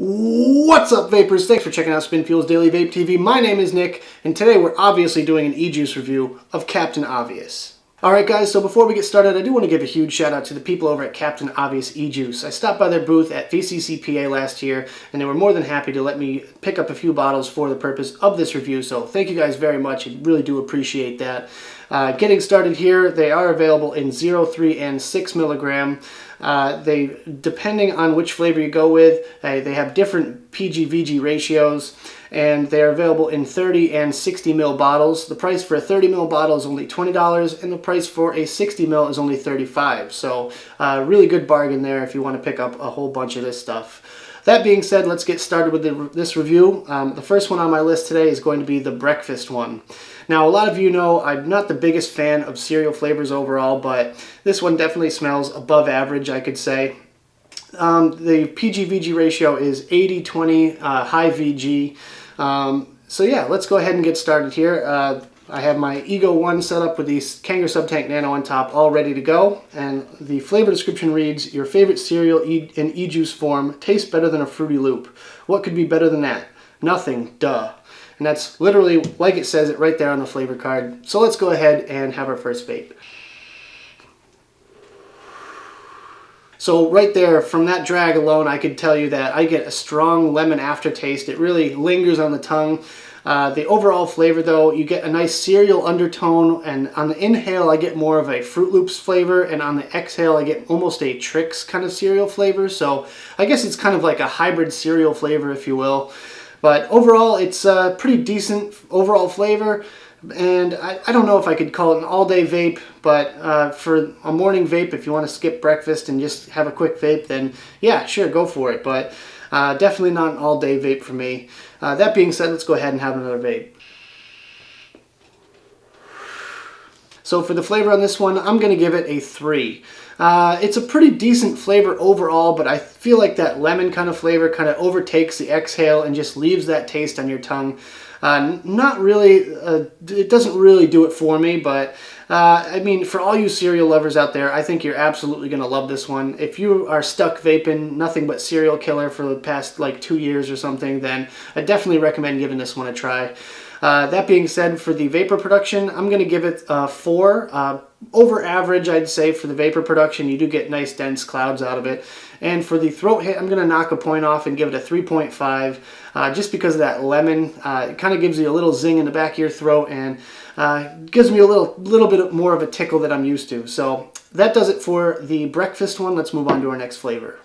What's up, vapors? Thanks for checking out Spin Fuel's Daily Vape TV. My name is Nick, and today we're obviously doing an e-juice review of Captain Obvious. Alright guys, so before we get started, I do want to give a huge shout out to the people over at Captain Obvious e-juice. I stopped by their booth at VCCPA last year, and they were more than happy to let me pick up a few bottles for the purpose of this review, so thank you guys very much. I really do appreciate that. Getting started here, they are available in 0, 3, and 6 milligram. Depending on which flavor you go with, they have different PG-VG ratios, and they are available in 30 and 60 ml bottles. The price for a 30 ml bottle is only $20, and the price for a 60 ml is only $35. So really good bargain there if you want to pick up a whole bunch of this stuff. That being said, let's get started with this review. The first one on my list today is going to be the breakfast one. Now, a lot of you know I'm not the biggest fan of cereal flavors overall, but this one definitely smells above average, I could say. The PG-VG ratio is 80-20 high VG. So yeah, let's go ahead and get started here. I have my Ego 1 set up with the Kangaroo Subtank Nano on top, all ready to go. And the flavor description reads, "Your favorite cereal in e-juice form tastes better than a Fruity Loop. What could be better than that? Nothing, duh." And that's literally like it says it right there on the flavor card. So let's go ahead and have our first vape. So right there, from that drag alone, I could tell you that I get a strong lemon aftertaste. It really lingers on the tongue. The overall flavor though, you get a nice cereal undertone, and on the inhale I get more of a Fruit Loops flavor, and on the exhale I get almost a Trix kind of cereal flavor. So I guess it's kind of like a hybrid cereal flavor, if you will. But overall, it's a pretty decent overall flavor, and I don't know if I could call it an all-day vape, but for a morning vape, if you want to skip breakfast and just have a quick vape, then yeah, sure, go for it. But definitely not an all-day vape for me. That being said, let's go ahead and have another vape. So for the flavor on this one, I'm going to give it a 3. It's a pretty decent flavor overall, but I feel like that lemon kind of flavor kind of overtakes the exhale and just leaves that taste on your tongue. Not really, it doesn't really do it for me, but I mean, for all you cereal lovers out there, I think you're absolutely going to love this one. If you are stuck vaping nothing but serial killer for the past like 2 years or something, then I definitely recommend giving this one a try. That being said, for the vapor production, I'm going to give it a 4. Over average, I'd say, for the vapor production. You do get nice dense clouds out of it. And for the throat hit, I'm going to knock a point off and give it a 3.5, just because of that lemon. It kind of gives you a little zing in the back of your throat, and gives me a little bit more of a tickle that I'm used to. So that does it for the breakfast one. Let's move on to our next flavor.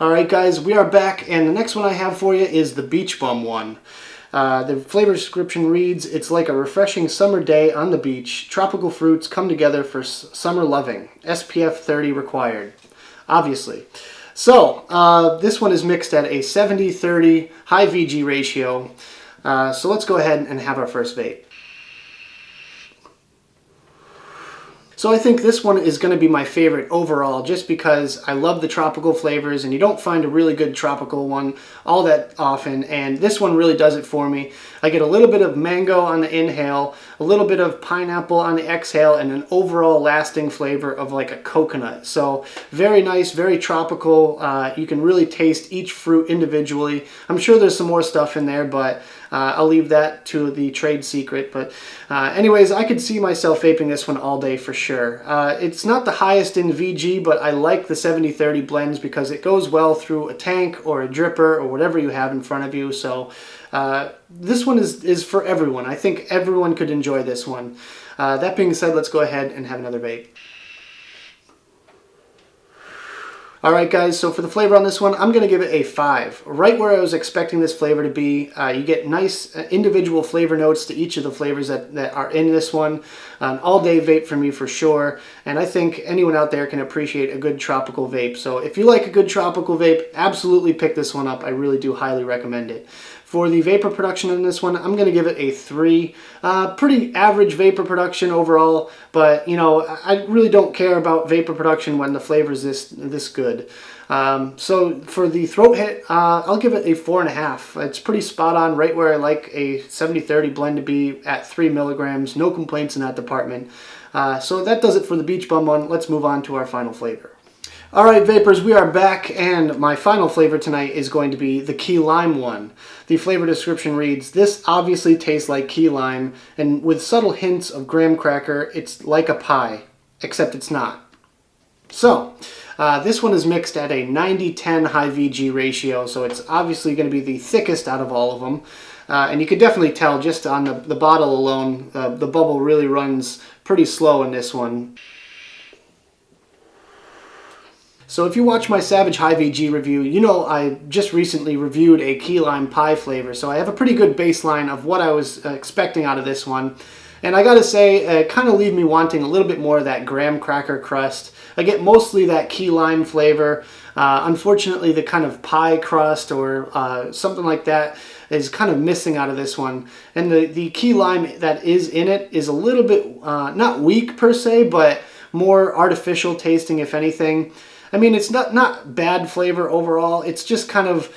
Alright guys, we are back, and the next one I have for you is the Beach Bum one. The flavor description reads, "It's like a refreshing summer day on the beach. Tropical fruits come together for summer loving. SPF 30 required." Obviously. So, this one is mixed at a 70-30 high VG ratio. So let's go ahead and have our first vape. So I think this one is going to be my favorite overall, just because I love the tropical flavors, and you don't find a really good tropical one all that often, and this one really does it for me. I get a little bit of mango on the inhale, a little bit of pineapple on the exhale, and an overall lasting flavor of like a coconut. So very nice, very tropical. You can really taste each fruit individually. I'm sure there's some more stuff in there, but I'll leave that to the trade secret. But anyways, I could see myself vaping this one all day for sure. It's not the highest in VG, but I like the 70-30 blends because it goes well through a tank or a dripper or whatever you have in front of you. So this one is for everyone. I think everyone could enjoy this one. That being said, let's go ahead and have another vape. Alright guys, so for the flavor on this one, I'm going to give it a 5. Right where I was expecting this flavor to be. You get nice individual flavor notes to each of the flavors that are in this one. An all-day vape for me for sure, and I think anyone out there can appreciate a good tropical vape. So if you like a good tropical vape, absolutely pick this one up. I really do highly recommend it. For the vapor production in this one, I'm going to give it a 3. Pretty average vapor production overall, but you know, I really don't care about vapor production when the flavor is this good. So for the throat hit, I'll give it a 4.5. It's pretty spot on, right where I like a 70-30 blend to be at 3 milligrams. No complaints in that department. So that does it for the Beach Bum one. Let's move on to our final flavor. Alright vapors, we are back, and my final flavor tonight is going to be the key lime one. The flavor description reads, "This obviously tastes like key lime, and with subtle hints of graham cracker, it's like a pie, except it's not." So, this one is mixed at a 90-10 high VG ratio, so it's obviously going to be the thickest out of all of them. And you could definitely tell just on the bottle alone, the bubble really runs pretty slow in this one. So if you watch my Savage High VG review, you know I just recently reviewed a key lime pie flavor, so I have a pretty good baseline of what I was expecting out of this one. And I gotta say, it kind of leave me wanting a little bit more of that graham cracker crust. I get mostly that key lime flavor. Unfortunately, the kind of pie crust or something like that is kind of missing out of this one. And the key lime that is in it is a little bit, not weak per se, but more artificial tasting, if anything. I mean, it's not bad flavor overall. It's just kind of,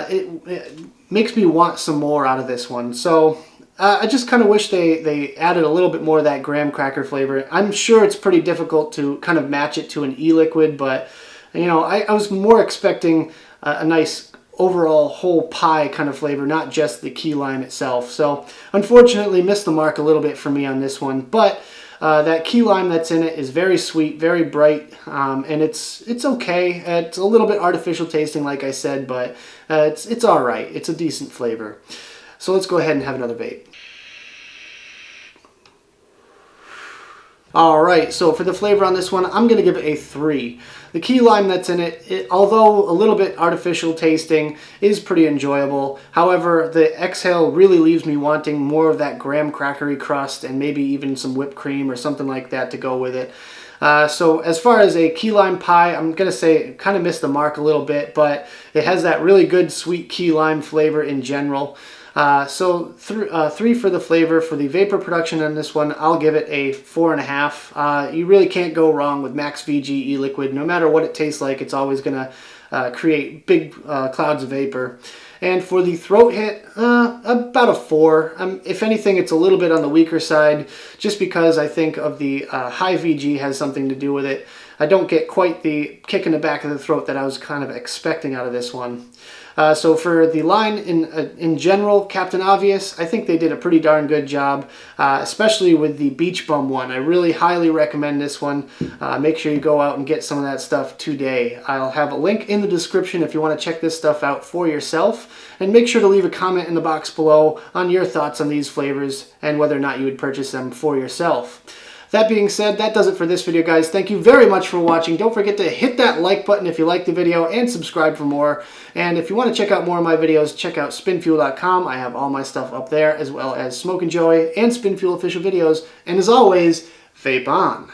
it makes me want some more out of this one. So I just kind of wish they added a little bit more of that graham cracker flavor. I'm sure it's pretty difficult to kind of match it to an e-liquid, but you know, I was more expecting a nice overall whole pie kind of flavor, not just the key lime itself. So unfortunately missed the mark a little bit for me on this one, but that key lime that's in it is very sweet, very bright, and it's okay. It's a little bit artificial tasting, like I said, but it's all right. It's a decent flavor. So let's go ahead and have another vape. Alright, so for the flavor on this one, I'm going to give it a 3. The key lime that's in it, although a little bit artificial tasting, is pretty enjoyable. However, the exhale really leaves me wanting more of that graham crackery crust and maybe even some whipped cream or something like that to go with it. So as far as a key lime pie, I'm going to say it kind of missed the mark a little bit, but it has that really good sweet key lime flavor in general. So 3 for the flavor. For the vapor production on this one, I'll give it a 4.5. You really can't go wrong with Max VG e-liquid. No matter what it tastes like, it's always going to create big clouds of vapor. And for the throat hit, about a 4. If anything, it's a little bit on the weaker side, just because I think of the high VG has something to do with it. I don't get quite the kick in the back of the throat that I was kind of expecting out of this one. So for the line in general, Captain Obvious, I think they did a pretty darn good job, especially with the Beach Bum one. I really highly recommend this one. Make sure you go out and get some of that stuff today. I'll have a link in the description if you want to check this stuff out for yourself. And make sure to leave a comment in the box below on your thoughts on these flavors and whether or not you would purchase them for yourself. That being said, that does it for this video, guys. Thank you very much for watching. Don't forget to hit that like button if you liked the video and subscribe for more. And if you want to check out more of my videos, check out spinfuel.com. I have all my stuff up there, as well as Smoke and Joy and Spinfuel official videos. And as always, vape on.